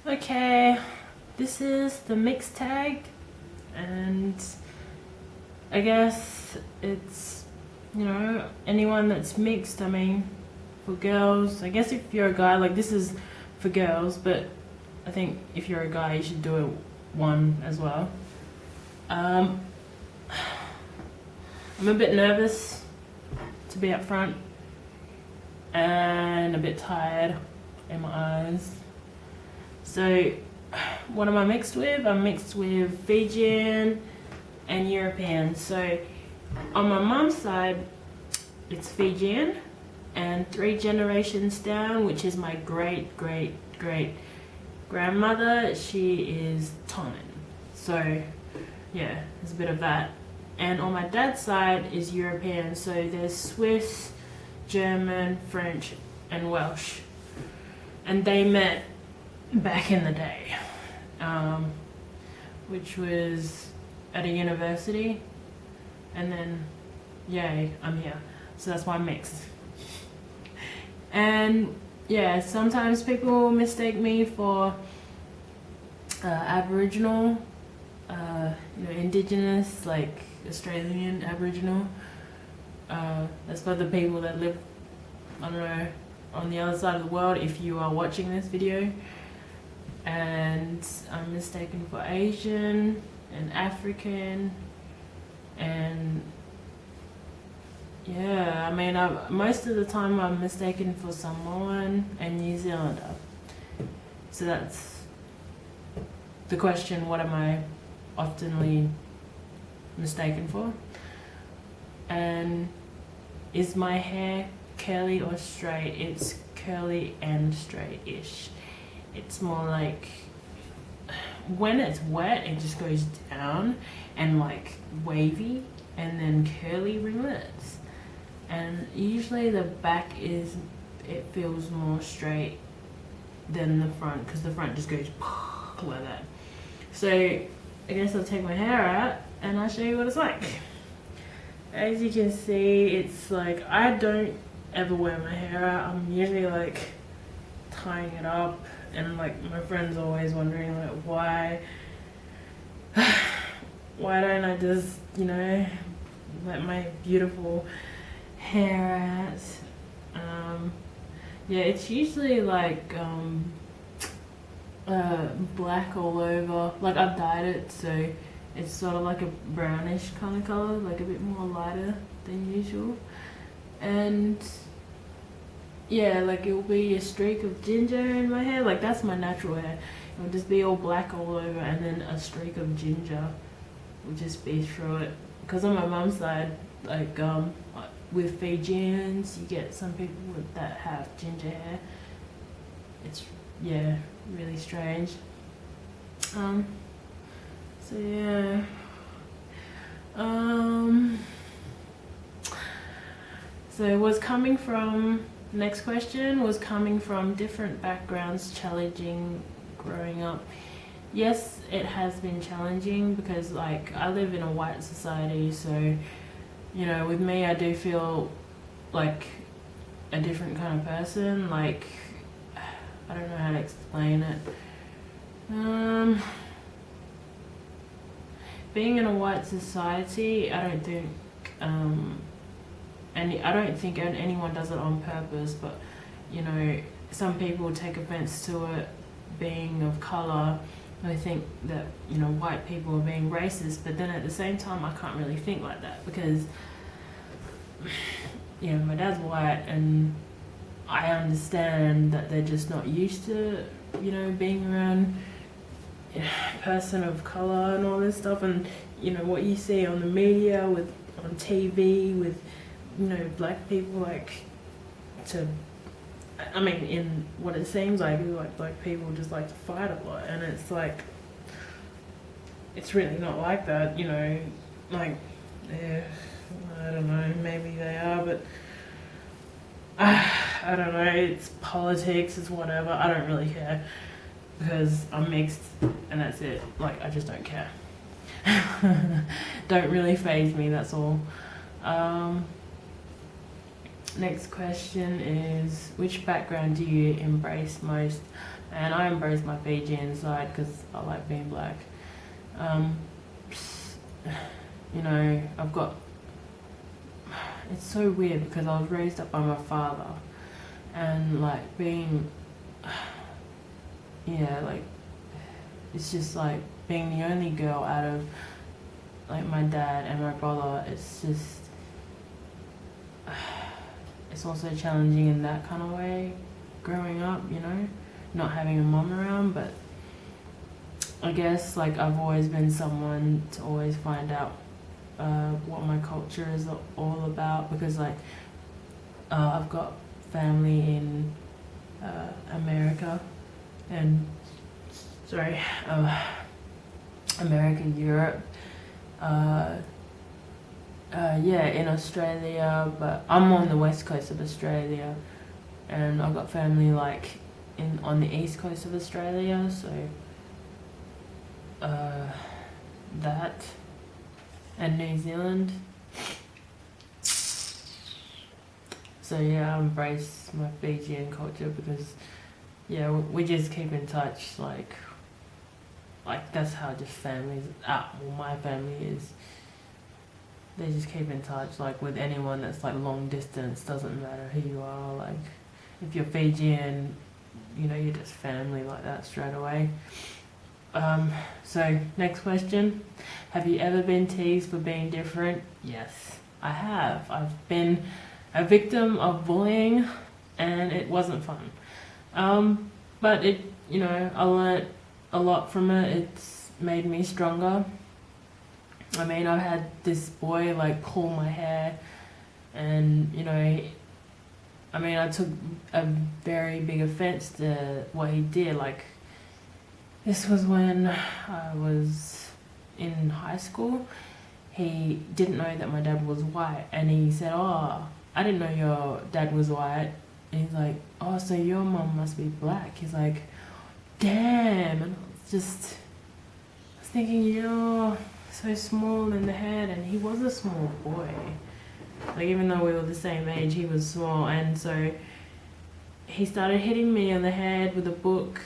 Okay, this is the mix tag, and I guess it's, anyone that's mixed. I mean, for girls, I guess if you're a guy, like this is for girls, but I think if you're a guy, you should do it one as well. I'm a bit nervous to be up front and a bit tired in my eyes. So, what am I mixed with? I'm mixed with Fijian and European. So, on my mum's side, it's Fijian, and 3 generations down, which is my great great great grandmother, she is Tongan. So, yeah, there's a bit of that. And on my dad's side is European. So, there's Swiss, German, French, and Welsh. And they met back in the day, which was at a university, and then yay, I'm here. So that's why I'm mixed. And yeah, sometimes people mistake me for Aboriginal, Indigenous, like Australian Aboriginal. That's for the people that live, I don't know, on the other side of the world, if you are watching this video. And I'm mistaken for Asian and African, and yeah, I mean, most of the time I'm mistaken for Samoan and New Zealander. So that's the question, what am I oftenly mistaken for? And is my hair curly or straight? It's curly and straight-ish. It's more like when it's wet, it just goes down and like wavy, and then curly ringlets. And usually the back it feels more straight than the front, because the front just goes like that. So I guess I'll take my hair out and I'll show you what it's like. As you can see, it's like I don't ever wear my hair out. I'm usually like tying it up. And like my friends always wondering like why don't I just let my beautiful hair out. Yeah, it's usually like black all over. Like I've dyed it, so it's sort of like a brownish kind of color, like a bit more lighter than usual. And yeah, like it will be a streak of ginger in my hair. Like that's my natural hair. It will just be all black all over, and then a streak of ginger will just be through it. Because on my mum's side, like with Fijians, you get some people that have ginger hair. It's really strange. So yeah. So it was coming from. Next question was coming from different backgrounds, challenging growing up. Yes, it has been challenging because like I live in a white society, so with me I do feel like a different kind of person. Like I don't know how to explain it. Being in a white society, I don't think and I don't think anyone does it on purpose, but some people take offense to it being of color. They think that white people are being racist, but then at the same time I can't really think like that, because my dad's white, and I understand that they're just not used to being around a person of color and all this stuff. And what you see on the media, on TV with black people, in what it seems like black people just like to fight a lot, and it's like it's really not like that. Yeah, I don't know, maybe they are, but I don't know, it's politics, it's whatever, I don't really care, because I'm mixed and that's it. Like I just don't care. Don't really faze me, that's all. Next question is, which background do you embrace most? and I embrace my Fijian side because I like being black. You know, I've got. It's so weird because I was raised up by my father, and like being, yeah, like it's just like being the only girl out of like my dad and my brother. It's just, it's also challenging in that kind of way, growing up. You know, not having a mom around, but I guess like I've always been someone to always find out what my culture is all about, because like I've got family in America and America, Europe, yeah, in Australia, but I'm on the west coast of Australia, and I've got family like on the east coast of Australia, so that, and New Zealand. So yeah, I embrace my Fijian culture because yeah, we just keep in touch, like that's how just families, well, my family is. They just keep in touch, like with anyone that's like long distance, doesn't matter who you are, like if you're Fijian, you know, you're just family like that straight away. So next question. Have you ever been teased for being different? Yes, I have. I've been a victim of bullying and it wasn't fun. But it, you know, I learnt a lot from it. It's made me stronger. I mean, I've had this boy like pull my hair, and you know, I mean, I took a very big offense to what he did. Like, this was when I was in high school. He didn't know that my dad was white, and he said, "Oh, I didn't know your dad was white." And he's like, "Oh, so your mom must be black." He's like, "Damn!" And I was thinking, you're so small in the head, and he was a small boy. Like, even though we were the same age, he was small, and so he started hitting me on the head with a book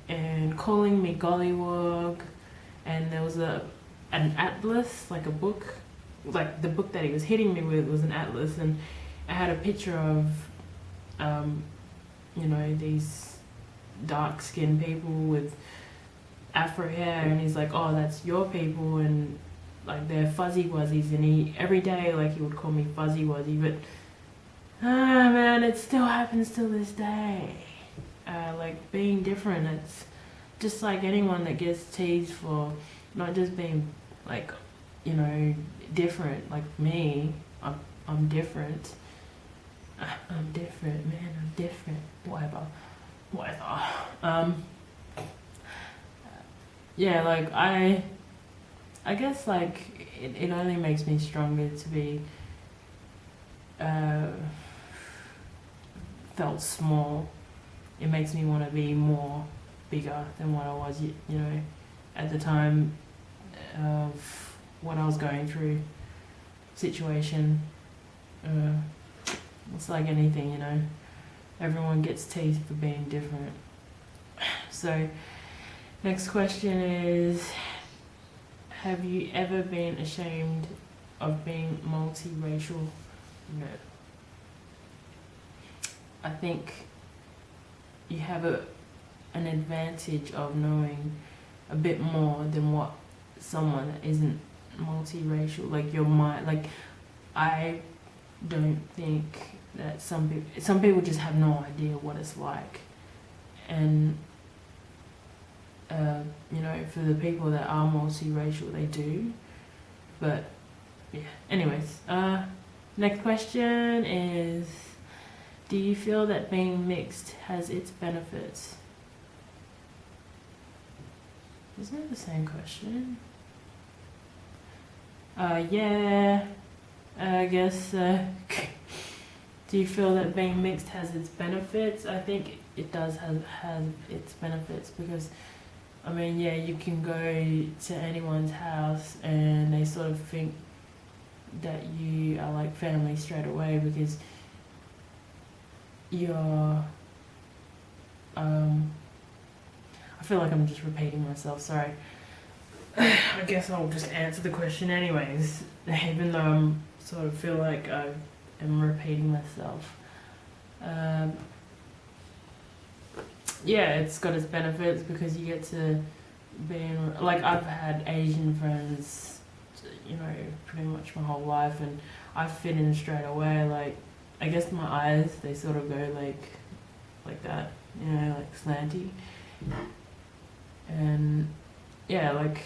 and calling me gollywog, and there was an atlas, like a book, like the book that he was hitting me with was an atlas, and I had a picture of you know, these dark skinned people with afro hair, and he's like, "Oh, that's your people," and like they're fuzzy wuzzies, and he every day like he would call me fuzzy wuzzy, but man, it still happens till this day. Like being different, it's just like anyone that gets teased for not just being like, you know, different. Like me, I'm different. I'm different, man. I'm different. Whatever. Yeah, like I guess like it only makes me stronger to be felt small. It makes me want to be more bigger than what I was, you know, at the time of what I was going through situation. It's like anything, you know, everyone gets teased for being different. So next question is, have you ever been ashamed of being multiracial? No. I think you have an advantage of knowing a bit more than what someone that isn't multiracial, like your mind. Like, I don't think that some people just have no idea what it's like, and you know, for the people that are multiracial, they do. But yeah, anyways, next question is, do you feel that being mixed has its benefits? Isn't it the same question? Yeah, I guess, do you feel that being mixed has its benefits? I think it does have its benefits, because, I mean, yeah, you can go to anyone's house and they sort of think that you are like family straight away, because you're feel like I'm just repeating myself, sorry. I guess I'll just answer the question anyways, even though I'm sort of feel like I am repeating myself. Yeah, it's got its benefits because you get to be in, like, I've had Asian friends, you know, pretty much my whole life, and I fit in straight away. Like, I guess my eyes, they sort of go like that, you know, like slanty. And yeah, like,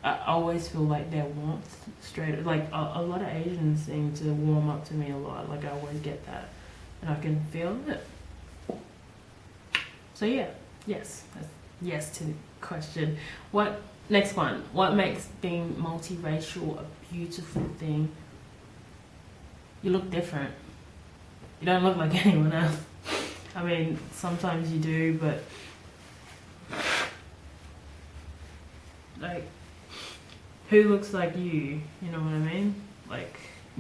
I always feel like their warmth straight, like a lot of Asians seem to warm up to me a lot. Like, I always get that, and I can feel it. So yeah, yes, that's yes to the question. What next one? What makes being multiracial a beautiful thing? You look different. You don't look like anyone else. I mean, sometimes you do, but like, who looks like you? You know what I mean? Like,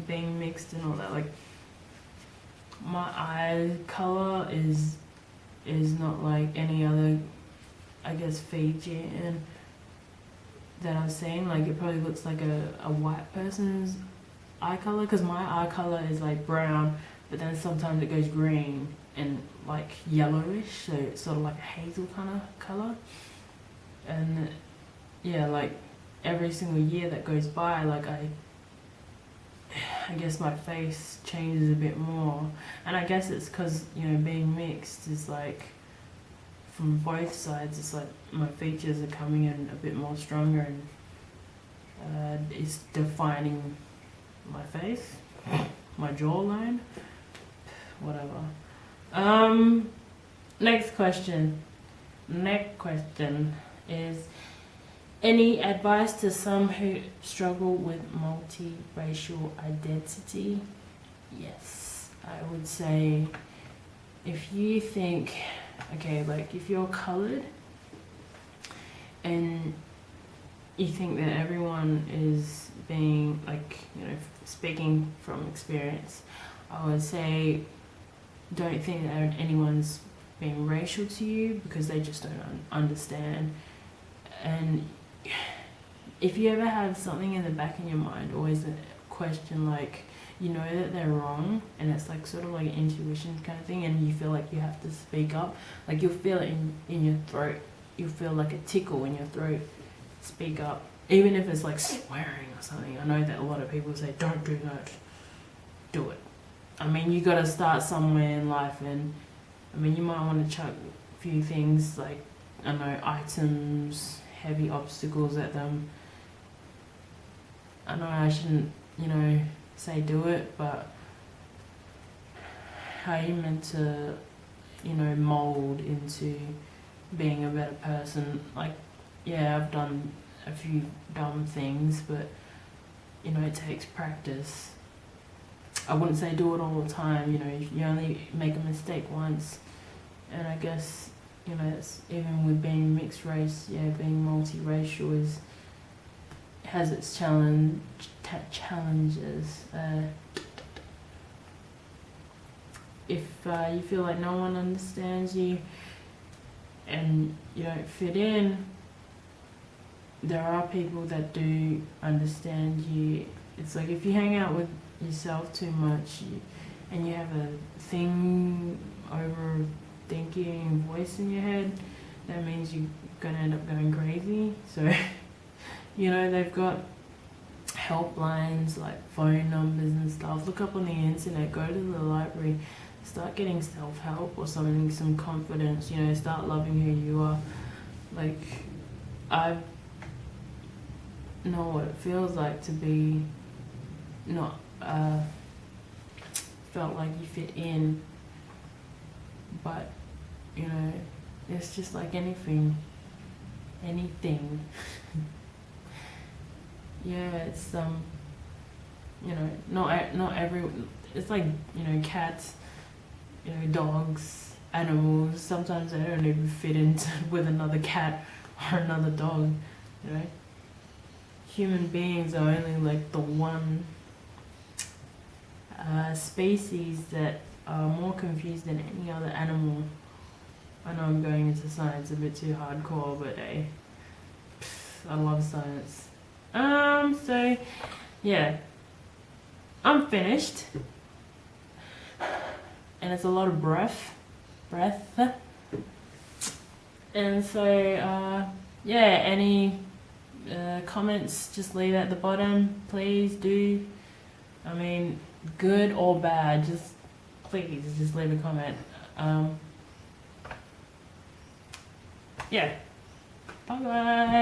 being mixed and all that. Like, my eye color is not like any other, I guess, Fijian that I've seen. Like, it probably looks like a white person's eye color, because my eye color is like brown, but then sometimes it goes green and like yellowish, so it's sort of like a hazel kind of color. And yeah, like, every single year that goes by, like, I guess my face changes a bit more. And I guess it's because, you know, being mixed is like, from both sides, it's like my features are coming in a bit more stronger, and it's defining my face, my jawline, whatever. Next question is, any advice to some who struggle with multiracial identity? Yes, I would say, if you think, okay, like, if you're colored and you think that everyone is being, like, you know, speaking from experience, I would say, don't think that anyone's being racial to you, because they just don't understand. And if you ever have something in the back of your mind, always a question, like, you know that they're wrong, and it's like sort of like an intuition kind of thing, and you feel like you have to speak up, like, you'll feel it in your throat, you'll feel like a tickle in your throat, speak up, even if it's like swearing or something. I know that a lot of people say, don't do that, do it. I mean, you gotta start somewhere in life, and I mean, you might want to chuck a few things, like, I don't know, items, heavy obstacles at them. I know I shouldn't, you know, say do it, but how are you meant to, you know, mold into being a better person? Like, yeah, I've done a few dumb things, but, you know, it takes practice. I wouldn't say do it all the time, you know, you only make a mistake once. And I guess, you know, it's, even with being mixed race, yeah, being multiracial has its challenges. If you feel like no one understands you and you don't fit in, there are people that do understand you. It's like, if you hang out with yourself too much, and you have a thing over thinking voice in your head, that means you're gonna end up going crazy. So, you know, they've got helplines, like phone numbers and stuff. Look up on the internet, go to the library, start getting self-help or something, some confidence, you know, start loving who you are. Like, I know what it feels like to be not felt like you fit in, but, you know, it's just like anything. Yeah, it's you know, not every, it's like, you know, cats, you know, dogs, animals, sometimes they don't even fit into with another cat or another dog, you know. Human beings are only like the one species that are more confused than any other animal. I know I'm going into science a bit too hardcore, but hey, I love science. So yeah, I'm finished, and it's a lot of breath, and so yeah, any comments, just leave at the bottom, please do. I mean, good or bad, just please just leave a comment. Yeah, bye bye.